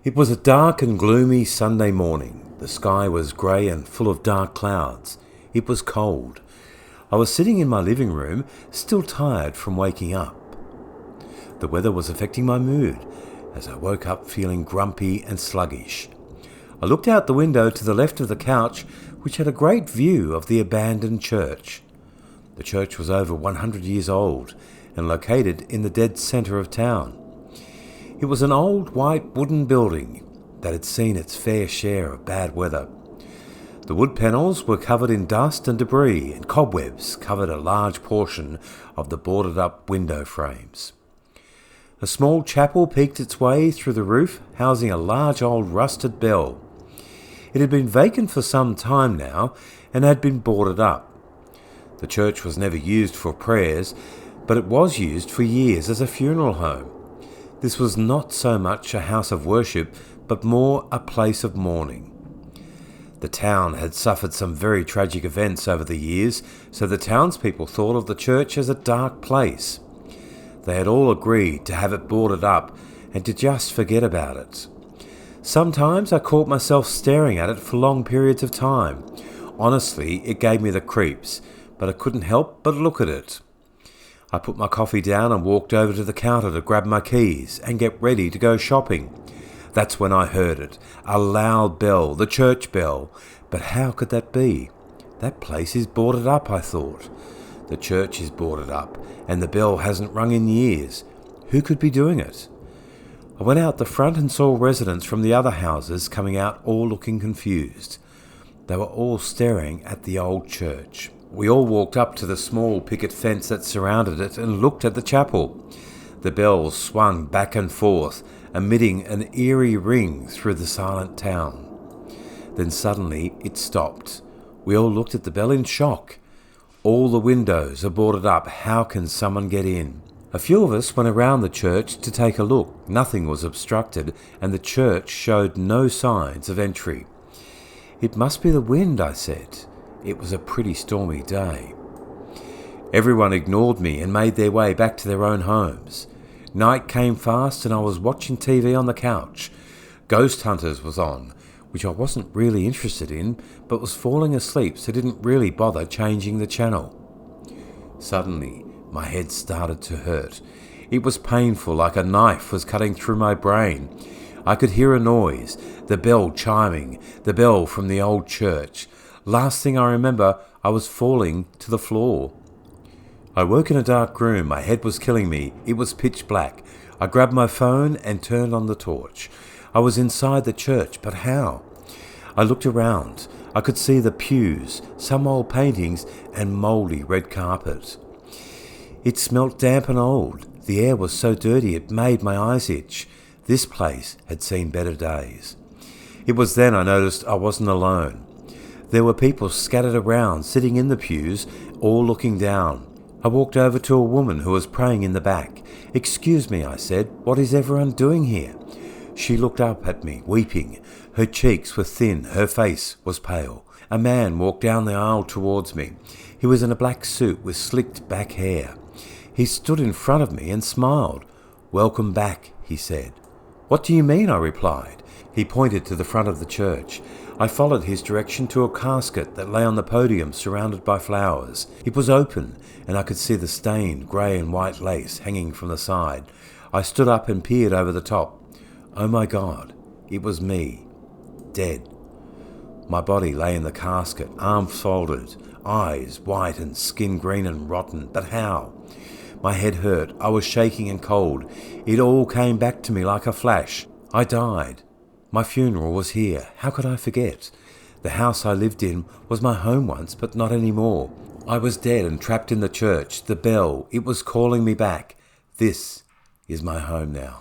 It was a dark and gloomy Sunday morning. The sky was grey and full of dark clouds. It was cold. I was sitting in my living room, still tired from waking up. The weather was affecting my mood, as I woke up feeling grumpy and sluggish. I looked out the window to the left of the couch, which had a great view of the abandoned church. The church was over 100 years old and located in the dead centre of town. It was an old white wooden building that had seen its fair share of bad weather. The wood panels were covered in dust and debris, and cobwebs covered a large portion of the boarded-up window frames. A small chapel peeked its way through the roof, housing a large old rusted bell. It had been vacant for some time now and had been boarded up. The church was never used for prayers, but it was used for years as a funeral home. This was not so much a house of worship, but more a place of mourning. The town had suffered some very tragic events over the years, so the townspeople thought of the church as a dark place. They had all agreed to have it boarded up and to just forget about it. Sometimes I caught myself staring at it for long periods of time. Honestly, it gave me the creeps, but I couldn't help but look at it. I put my coffee down and walked over to the counter to grab my keys and get ready to go shopping. That's when I heard it, a loud bell, the church bell. But how could that be? That place is boarded up, I thought. The church is boarded up, and the bell hasn't rung in years. Who could be doing it? I went out the front and saw residents from the other houses coming out, all looking confused. They were all staring at the old church. We all walked up to the small picket fence that surrounded it and looked at the chapel. The bells swung back and forth, emitting an eerie ring through the silent town. Then suddenly it stopped. We all looked at the bell in shock. All the windows are boarded up. How can someone get in? A few of us went around the church to take a look. Nothing was obstructed, and the church showed no signs of entry. "It must be the wind," I said. It was a pretty stormy day. Everyone ignored me and made their way back to their own homes. Night came fast and I was watching TV on the couch. Ghost Hunters was on, which I wasn't really interested in, but was falling asleep, so didn't really bother changing the channel. Suddenly, my head started to hurt. It was painful, like a knife was cutting through my brain. I could hear a noise, the bell chiming, the bell from the old church. Last thing I remember, I was falling to the floor. I woke in a dark room. My head was killing me. It was pitch black. I grabbed my phone and turned on the torch. I was inside the church, but how? I looked around. I could see the pews, some old paintings, and mouldy red carpet. It smelt damp and old. The air was so dirty it made my eyes itch. This place had seen better days. It was then I noticed I wasn't alone. There were people scattered around, sitting in the pews, all looking down. I walked over to a woman who was praying in the back. "Excuse me," I said, "what is everyone doing here?" She looked up at me, weeping. Her cheeks were thin, her face was pale. A man walked down the aisle towards me. He was in a black suit with slicked back hair. He stood in front of me and smiled. "Welcome back," he said. "What do you mean?" I replied. He pointed to the front of the church. I followed his direction to a casket that lay on the podium surrounded by flowers. It was open, and I could see the stained grey and white lace hanging from the side. I stood up and peered over the top. Oh my God, it was me, dead. My body lay in the casket, arms folded, eyes white and skin green and rotten. But how? My head hurt. I was shaking and cold. It all came back to me like a flash. I died. My funeral was here. How could I forget? The house I lived in was my home once, but not anymore. I was dead and trapped in the church. The bell, it was calling me back. This is my home now.